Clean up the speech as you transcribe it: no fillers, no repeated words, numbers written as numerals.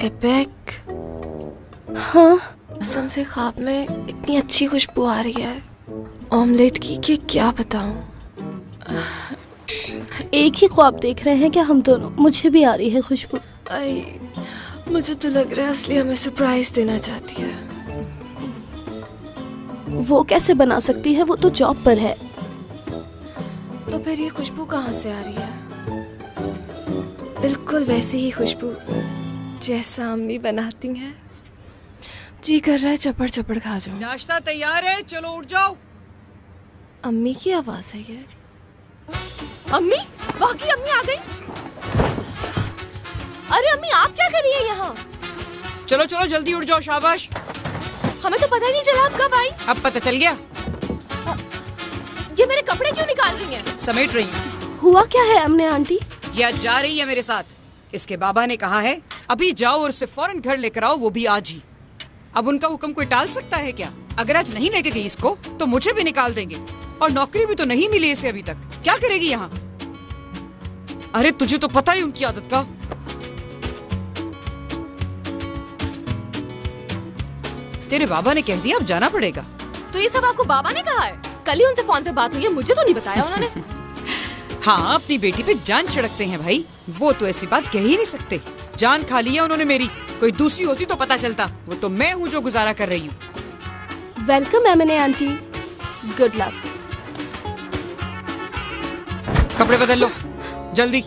Epic. हाँ, कसम से ख्वाब में इतनी अच्छी खुशबू आ रही है ऑमलेट की कि क्या बताऊं। एक ही ख्वाब देख रहे हैं क्या हम दोनों? मुझे भी आ रही है खुशबू। मुझे तो लग रहा है असली हमें सरप्राइज देना चाहती है। वो कैसे बना सकती है? वो तो जॉब पर है। तो फिर ये खुशबू कहाँ से आ रही है? बिल्कुल वैसी ही खुशबू जैसा अम्मी बनाती हैं। जी कर रहा है चपड़ चपड़ खा जाऊं। नाश्ता तैयार है, चलो उठ जाओ। अम्मी की आवाज है ये। अम्मी, वाकई अम्मी आ गई। अरे अम्मी, आप क्या कर रही हैं यहाँ? चलो चलो जल्दी उठ जाओ, शाबाश। हमें तो पता ही नहीं चला आप कब आई। अब पता चल गया। ये मेरे कपड़े क्यों निकाल रही हैं? समेट रही हैं। हुआ क्या है अम्ने आंटी? ये आज जा रही है मेरे साथ। इसके बाबा ने कहा है अभी जाओ और उसे फौरन घर लेकर आओ, वो भी आज ही। अब उनका हुक्म कोई टाल सकता है क्या? अगर आज नहीं लेके गई इसको तो मुझे भी निकाल देंगे, और नौकरी भी तो नहीं मिली इसे अभी तक। क्या करेगी यहाँ? अरे तुझे तो पता ही उनकी आदत का। तेरे बाबा ने कह दिया अब जाना पड़ेगा। तो ये सब आपको बाबा ने कहा है? कल ही उनसे फोन पे बात हुई है, मुझे तो नहीं बताया उन्होंने। हाँ, अपनी बेटी पे जान छिड़कते हैं भाई। वो तो ऐसी बात कह ही नहीं सकते। जान खा ली है उन्होंने मेरी। कोई दूसरी होती तो पता चलता। वो तो मैं हूँ जो गुजारा कर रही हूँ। वेलकम एमने आंटी, गुड लक। कपड़े बदल लो जल्दी।